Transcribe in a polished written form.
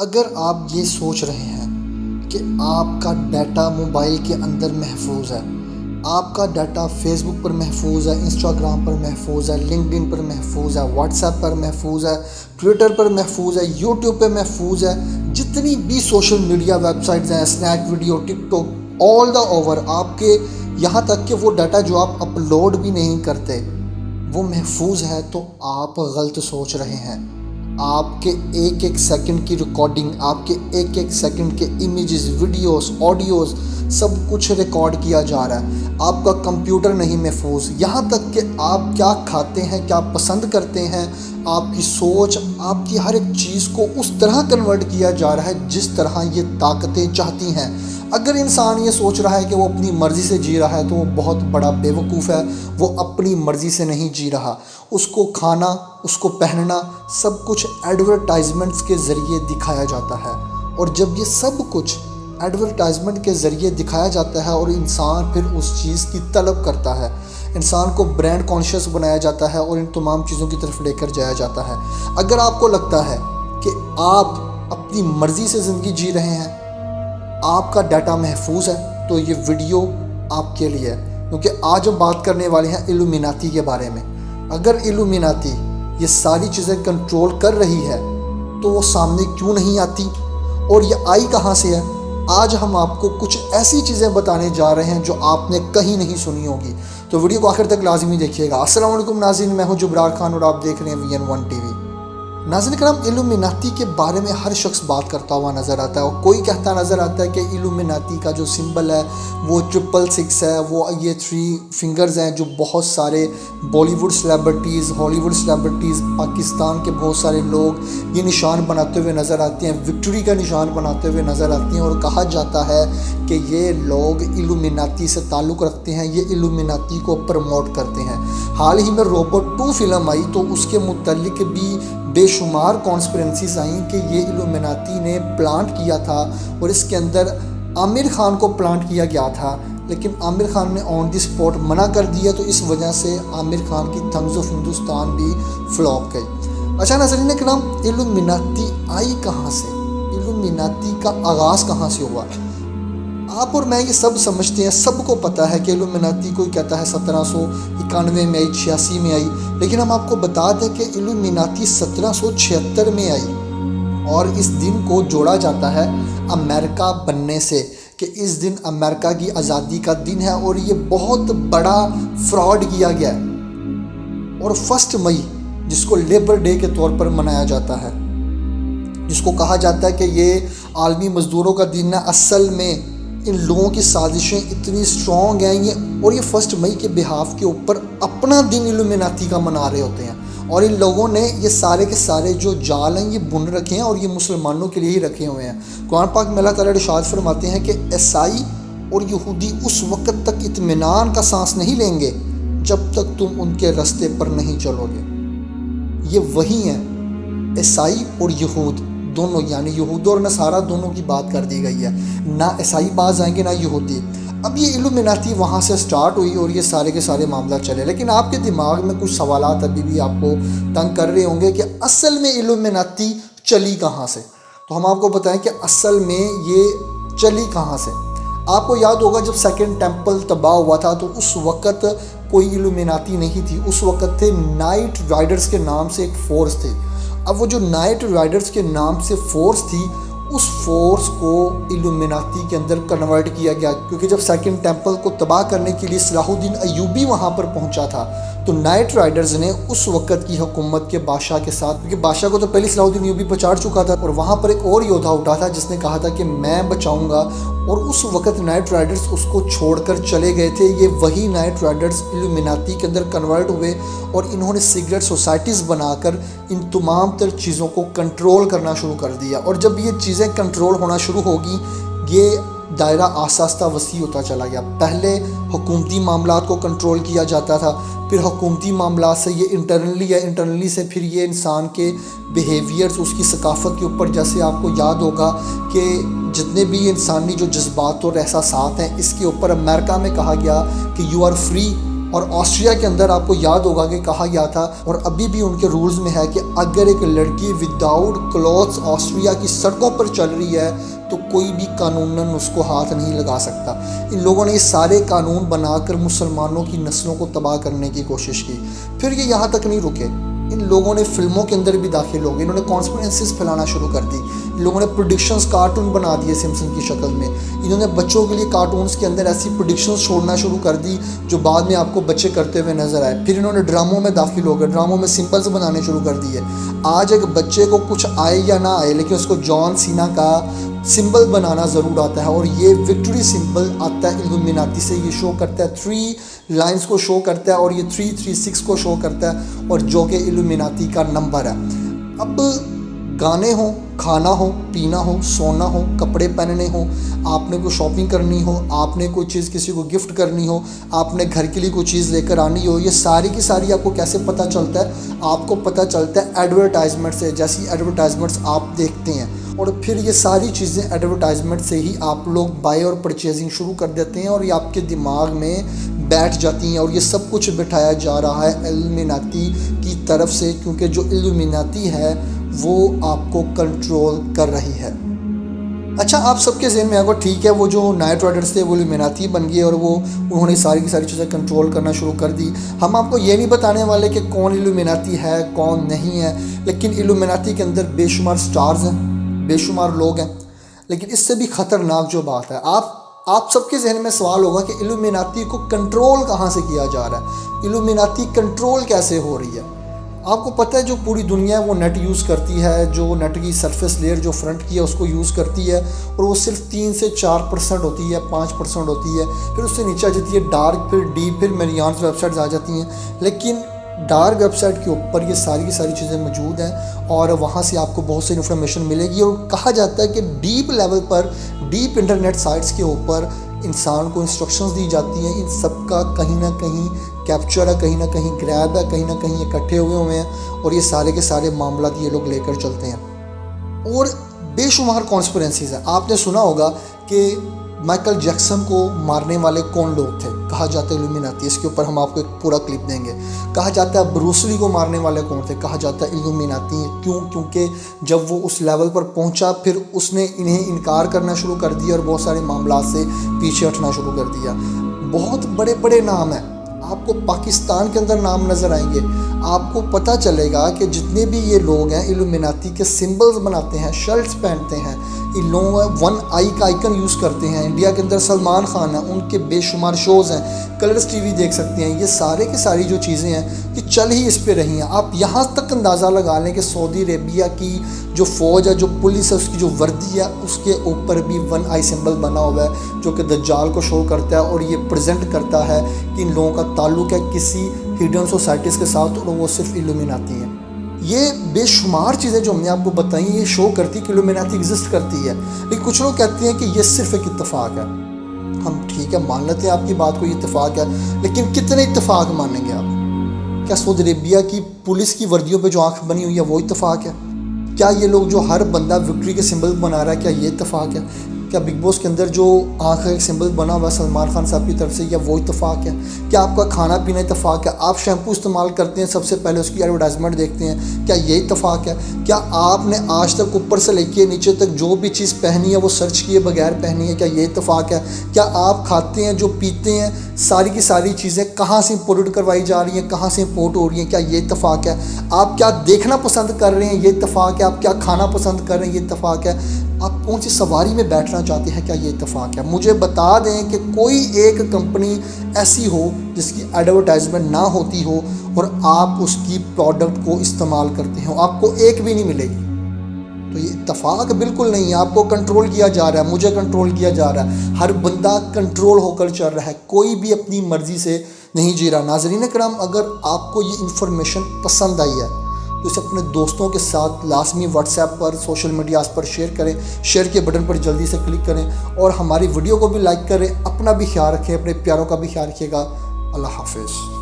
اگر آپ یہ سوچ رہے ہیں کہ آپ کا ڈیٹا موبائل کے اندر محفوظ ہے، آپ کا ڈیٹا فیس بک پر محفوظ ہے، انسٹاگرام پر محفوظ ہے، لنکڈ ان پر محفوظ ہے، واٹس ایپ پر محفوظ ہے، ٹویٹر پر محفوظ ہے، یوٹیوب پہ محفوظ ہے، جتنی بھی سوشل میڈیا ویب سائٹس ہیں، اسنیک ویڈیو، ٹک ٹاک، آل دا اوور آپ کے، یہاں تک کہ وہ ڈیٹا جو آپ اپلوڈ بھی نہیں کرتے وہ محفوظ ہے، تو آپ غلط سوچ رہے ہیں۔ آپ کے ایک ایک سیکنڈ کی ریکارڈنگ، آپ کے ایک ایک سیکنڈ کے امیجز، ویڈیوز، آڈیوز، سب کچھ ریکارڈ کیا جا رہا ہے۔ آپ کا کمپیوٹر نہیں محفوظ، یہاں تک کہ آپ کیا کھاتے ہیں، کیا پسند کرتے ہیں، آپ کی سوچ، آپ کی ہر ایک چیز کو اس طرح کنورٹ کیا جا رہا ہے جس طرح یہ طاقتیں چاہتی ہیں۔ اگر انسان یہ سوچ رہا ہے کہ وہ اپنی مرضی سے جی رہا ہے تو وہ بہت بڑا بے وقوف ہے، وہ اپنی مرضی سے نہیں جی رہا۔ اس کو کھانا، اس کو پہننا، سب کچھ ایڈورٹائزمنٹس کے ذریعے دکھایا جاتا ہے، اور جب یہ سب کچھ ایڈورٹائزمنٹ کے ذریعے دکھایا جاتا ہے اور انسان پھر اس چیز کی طلب کرتا ہے، انسان کو برانڈ کانشیس بنایا جاتا ہے اور ان تمام چیزوں کی طرف لے کر جایا جاتا ہے۔ اگر آپ کو لگتا ہے کہ آپ اپنی مرضی سے زندگی جی رہے ہیں، آپ کا ڈیٹا محفوظ ہے، تو یہ ویڈیو آپ کے لیے ہے، کیونکہ آج ہم بات کرنے والے ہیں الومیناتی کے بارے میں۔ اگر الومیناتی یہ ساری چیزیں کنٹرول کر رہی ہے تو وہ سامنے کیوں نہیں آتی، اور یہ آئی کہاں سے ہے؟ آج ہم آپ کو کچھ ایسی چیزیں بتانے جا رہے ہیں جو آپ نے کہیں نہیں سنی ہوگی، تو ویڈیو کو آخر تک لازمی دیکھیے گا۔ السلام علیکم ناظرین، میں ہوں جبرار خان اور آپ دیکھ رہے ہیں VN1 TV۔ ناظرین کرام، الومیناتی کے بارے میں ہر شخص بات کرتا ہوا نظر آتا ہے، اور کوئی کہتا نظر آتا ہے کہ الومیناتی کا جو سمبل ہے وہ 666 ہے، وہ یہ 3 فنگرز ہیں جو بہت سارے بالی ووڈ سیلیبریٹیز، ہالی ووڈ سیلیبریٹیز، پاکستان کے بہت سارے لوگ یہ نشان بناتے ہوئے نظر آتے ہیں، وکٹری کا نشان بناتے ہوئے نظر آتے ہیں، اور کہا جاتا ہے کہ یہ لوگ الومیناتی سے تعلق رکھتے ہیں، یہ الومیناتی کو پروموٹ کرتے ہیں۔ حال ہی میں روبوٹ 2 فلم آئی تو اس کے متعلق بھی بے شمار کانسپیرنسیز آئیں کہ یہ الومیناتی نے پلانٹ کیا تھا، اور اس کے اندر عامر خان کو پلانٹ کیا گیا تھا، لیکن عامر خان نے آن دی اسپاٹ منع کر دیا، تو اس وجہ سے عامر خان کی تھنگز آف ہندوستان بھی فلاپ گئی۔ اچھا ناظرین کرام، الومیناتی آئی کہاں سے؟ الومیناتی کا آغاز کہاں سے ہوا؟ آپ اور میں یہ سب سمجھتے ہیں، سب کو پتہ ہے کہ الومیناتی کوئی کہتا ہے 1791 میں آئی، 86 میں آئی، لیکن ہم آپ کو بتا دیں کہ الومیناتی 1776 میں آئی، اور اس دن کو جوڑا جاتا ہے امریکہ بننے سے، کہ اس دن امریکہ کی آزادی کا دن ہے، اور یہ بہت بڑا فراڈ کیا گیا ہے۔ اور 1 مئی جس کو لیبر ڈے کے طور پر منایا جاتا ہے، جس کو کہا جاتا ہے کہ یہ عالمی مزدوروں کا دن ہے، اصل میں ان لوگوں کی سازشیں اتنی سٹرونگ ہیں، اور یہ 1 مئی کے بہاف کے اوپر اپنا دن الومیناتی کا منا رہے ہوتے ہیں، اور ان لوگوں نے یہ سارے کے سارے جو جال ہیں یہ بن رکھے ہیں، اور یہ مسلمانوں کے لیے ہی رکھے ہوئے ہیں۔ قرآن پاک میں اللہ تعالیٰ ارشاد فرماتے ہیں کہ عیسائی اور یہودی اس وقت تک اطمینان کا سانس نہیں لیں گے جب تک تم ان کے رستے پر نہیں چلو گے۔ یہ وہی ہیں عیسائی اور یہود دونوں، یعنی یہود اور نصارہ دونوں کی بات کر دی گئی ہے، نہ عیسائی باز آئیں گے نہ یہودی۔ اب یہ الومیناتی وہاں سے سٹارٹ ہوئی اور یہ سارے کے سارے معاملہ چلے، لیکن آپ کے دماغ میں کچھ سوالات ابھی بھی آپ کو تنگ کر رہے ہوں گے کہ اصل میں الومیناتی چلی کہاں سے؟ تو ہم آپ کو بتائیں کہ اصل میں یہ چلی کہاں سے۔ آپ کو یاد ہوگا جب سیکنڈ ٹیمپل تباہ ہوا تھا تو اس وقت کوئی الومیناتی نہیں تھی، اس وقت تھے نائٹ رائڈرز کے نام سے ایک فورس تھی۔ اب وہ جو نائٹ رائڈرز کے نام سے فورس تھی، اس فورس کو الومیناتی کے اندر کنورٹ کیا گیا، کیونکہ جب سیکنڈ ٹیمپل کو تباہ کرنے کے لیے صلاح الدین ایوبی وہاں پر پہنچا تھا تو نائٹ رائڈرز نے اس وقت کی حکومت کے بادشاہ کے ساتھ، کیونکہ بادشاہ کو تو پہلے صلاح الدین ایوبی پچاڑ چکا تھا، اور وہاں پر ایک اور یودھا اٹھا تھا جس نے کہا تھا کہ میں بچاؤں گا، اور اس وقت نائٹ رائڈرز اس کو چھوڑ کر چلے گئے تھے۔ یہ وہی نائٹ رائڈرز الومیناتی کے اندر کنورٹ ہوئے، اور انہوں نے سیکرٹ سوسائٹیز بنا کر ان تمام تر چیزوں کو کنٹرول کرنا شروع کر دیا، اور جب یہ چیزیں کنٹرول ہونا شروع ہوگی، یہ دائرہ آہستہ آہستہ وسیع ہوتا چلا گیا۔ پہلے حکومتی معاملات کو کنٹرول کیا جاتا تھا، پھر حکومتی معاملات سے یہ انٹرنلی ہے، انٹرنلی سے پھر یہ انسان کے بیہیویئرز، اس کی ثقافت کے اوپر، جیسے آپ کو یاد ہوگا کہ جتنے بھی انسانی جو جذبات اور احساسات ہیں، اس کے اوپر امریکہ میں کہا گیا کہ یو آر فری اور آسٹریا کے اندر آپ کو یاد ہوگا کہ کہا گیا تھا، اور ابھی بھی ان کے رولز میں ہے، کہ اگر ایک لڑکی وداؤٹ کلوتھس آسٹریا کی سڑکوں پر چل رہی ہے تو کوئی بھی قانوناً اس کو ہاتھ نہیں لگا سکتا۔ ان لوگوں نے یہ سارے قانون بنا کر مسلمانوں کی نسلوں کو تباہ کرنے کی کوشش کی۔ پھر یہ یہاں تک نہیں رکے، ان لوگوں نے فلموں کے اندر بھی داخل ہو گئے، انہوں نے کانسپیرنسیز پھیلانا شروع کر دی، ان لوگوں نے پروڈکشنز کارٹون بنا دیے سمسن کی شکل میں، انہوں نے بچوں کے لیے کارٹونز کے اندر ایسی پروڈکشنز چھوڑنا شروع کر دی جو بعد میں آپ کو بچے کرتے ہوئے نظر آئے۔ پھر انہوں نے ڈراموں میں داخل ہو گئے، ڈراموں میں سمبلز بنانے شروع کر دیے۔ آج ایک بچے کو کچھ آئے یا نہ آئے، لیکن اس کو جان سینا کا سمبل بنانا ضرور آتا ہے، اور یہ وکٹری سمبل آتا ہے الومیناتی سے۔ یہ شو کرتا ہے 3 لائنز کو شو کرتا ہے، اور یہ 336 کو شو کرتا ہے، اور جو کہ الومیناتی کا نمبر ہے۔ اب گانے ہوں، کھانا ہو، پینا ہو، سونا ہو، کپڑے پہننے ہوں، آپ نے کوئی شاپنگ کرنی ہو، آپ نے کوئی چیز کسی کو گفٹ کرنی ہو، آپ نے گھر کے لیے کوئی چیز لے کر آنی ہو، یہ ساری کی ساری آپ کو کیسے پتہ چلتا ہے؟ آپ کو پتہ چلتا ہے ایڈورٹائزمنٹ سے۔ جیسی ایڈورٹائزمنٹس آپ دیکھتے ہیں، اور پھر یہ ساری چیزیں ایڈورٹائزمنٹ سے ہی آپ لوگ بائی اور پرچیزنگ شروع کر دیتے ہیں، اور یہ آپ کے دماغ میں بیٹھ جاتی ہیں، اور یہ سب کچھ بٹھایا جا رہا ہے الومیناتی کی طرف سے، کیونکہ جو الومیناتی ہے وہ آپ کو کنٹرول کر رہی ہے۔ اچھا، آپ سب کے ذہن میں آگا، ٹھیک ہے، وہ جو نائٹ رائڈرز تھے وہ الومیناتی بن گئے، اور انہوں نے ساری کی ساری چیزیں کنٹرول کرنا شروع کر دی۔ ہم آپ کو یہ نہیں بتانے والے کہ کون الومیناتی ہے کون نہیں ہے، لیکن الومیناتی کے اندر بے شمار سٹارز ہیں، بے شمار لوگ ہیں۔ لیکن اس سے بھی خطرناک جو بات ہے، آپ سب کے ذہن میں سوال ہوگا کہ الومیناتی کو کنٹرول کہاں سے کیا جا رہا ہے؟ الومیناتی کنٹرول کیسے ہو رہی ہے؟ آپ کو پتہ ہے جو پوری دنیا ہے وہ نیٹ یوز کرتی ہے، جو نیٹ کی سرفیس لیئر جو فرنٹ کی ہے اس کو یوز کرتی ہے، اور وہ صرف 3 سے 4% ہوتی ہے، 5% ہوتی ہے، پھر اس سے نیچے آ جاتی ہے ڈارک، پھر ڈیپ، پھر میرینز ویب سائٹس آ جاتی ہیں۔ لیکن ڈارک ویب سائٹ کے اوپر یہ ساری کی ساری چیزیں موجود ہیں، اور وہاں سے آپ کو بہت سی انفارمیشن ملے گی، اور کہا جاتا ہے کہ ڈیپ لیول پر، ڈیپ انٹرنیٹ سائٹس کے اوپر انسان کو انسٹرکشنز دی جاتی ہیں، ان سب کا کہیں نہ کہیں کیپچر ہے، کہیں نہ کہیں گریب ہے، کہیں نہ کہیں اکٹھے ہوئے ہیں، اور یہ سارے کے سارے معاملات یہ لوگ لے کر چلتے ہیں۔ اور بے شمار کانسپیرنسیز ہیں۔ آپ نے سنا ہوگا کہ مائیکل جیکسن کو مارنے والے کون لوگ تھے؟ کہا جاتا ہے الومیناتی۔ اس کے اوپر ہم آپ کو ایک پورا کلپ دیں گے۔ کہا جاتا ہے بروس لی کو مارنے والے کون تھے؟ کہا جاتا ہے الومیناتی۔ کیونکہ جب وہ اس لیول پر پہنچا، پھر اس نے انہیں انکار کرنا شروع کر دیا، اور بہت سارے معاملات سے پیچھے ہٹنا شروع کر دیا۔ بہت بڑے بڑے نام ہیں، آپ کو پاکستان کے اندر نام نظر آئیں گے۔ آپ کو پتہ چلے گا کہ جتنے بھی یہ لوگ ہیں الومیناتی کے سمبلز بناتے ہیں، شرٹس پہنتے ہیں، ان لوگوں 1 آئی کا آئیکن یوز کرتے ہیں۔ انڈیا کے اندر سلمان خان ہیں، ان کے بے شمار شوز ہیں، کلرز ٹی وی دیکھ سکتے ہیں۔ یہ سارے کی ساری جو چیزیں ہیں یہ چل ہی اس پہ رہی ہیں۔ آپ یہاں تک اندازہ لگا لیں کہ سعودی عربیہ کی جو فوج ہے، جو پولیس ہے، اس کی جو وردی ہے، اس کے اوپر بھی 1 آئی سمبل بنا ہوا ہے، جو کہ دجال کو شو کرتا ہے، اور یہ پریزنٹ کرتا ہے کہ ان لوگوں کا تعلق ہے کسی ہڈن سوسائٹیز کے ساتھ، اور وہ صرف الومیناتی ہیں۔ یہ بے شمار چیزیں جو ہم نے آپ کو بتائیں، یہ شو کرتی کہ الومیناتی ایگزسٹ کرتی ہے۔ لیکن کچھ لوگ کہتے ہیں کہ یہ صرف ایک اتفاق ہے۔ ہم ٹھیک ہے مان لیتے ہیں آپ کی بات کو، یہ اتفاق ہے، لیکن کتنے اتفاق مانیں گے آپ؟ کیا سعودی عربیہ کی پولیس کی وردیوں پہ جو آنکھ بنی ہوئی ہے وہ اتفاق ہے؟ کیا یہ لوگ جو ہر بندہ وکٹری کے سمبل بنا رہا ہے، کیا یہ اتفاق ہے؟ کیا بگ باس کے اندر جو آنکھ کا ایک سمبل بنا ہوا ہے سلمان خان صاحب کی طرف سے، یا وہ اتفاق ہے؟ کیا آپ کا کھانا پینا اتفاق ہے؟ آپ شیمپو استعمال کرتے ہیں، سب سے پہلے اس کی ایڈورٹائزمنٹ دیکھتے ہیں، کیا یہ اتفاق ہے؟ کیا آپ نے آج تک اوپر سے لے کے نیچے تک جو بھی چیز پہنی ہے وہ سرچ کیے بغیر پہنی ہے؟ کیا یہ اتفاق ہے؟ کیا آپ کھاتے ہیں جو پیتے ہیں، ساری کی ساری چیزیں کہاں سے امپورٹ کروائی جا رہی ہیں، کہاں سے امپورٹ ہو رہی ہیں؟ کیا یہ اتفاق ہے؟ آپ کیا دیکھنا پسند کر رہے ہیں؟ یہ اتفاق ہے۔ آپ کیا کھانا پسند کر رہے ہیں؟ یہ اتفاق ہے۔ آپ کون سی سواری میں بیٹھنا چاہتے ہیں؟ کیا یہ اتفاق ہے؟ مجھے بتا دیں کہ کوئی ایک کمپنی ایسی ہو جس کی ایڈورٹائزمنٹ نہ ہوتی ہو اور آپ اس کی پروڈکٹ کو استعمال کرتے ہوں، آپ کو ایک بھی نہیں ملے گی۔ تو یہ اتفاق بالکل نہیں ہے۔ آپ کو کنٹرول کیا جا رہا ہے، مجھے کنٹرول کیا جا رہا ہے، ہر بندہ کنٹرول ہو کر چل رہا ہے، کوئی بھی اپنی مرضی سے نہیں جی رہا۔ ناظرین کرام، اگر آپ کو یہ انفارمیشن پسند آئی ہے تو اسے اپنے دوستوں کے ساتھ لازمی واٹس ایپ پر، سوشل میڈیاز پر شیئر کریں، شیئر کے بٹن پر جلدی سے کلک کریں، اور ہماری ویڈیو کو بھی لائک کریں۔ اپنا بھی خیال رکھیں، اپنے پیاروں کا بھی خیال رکھیے گا۔ اللہ حافظ۔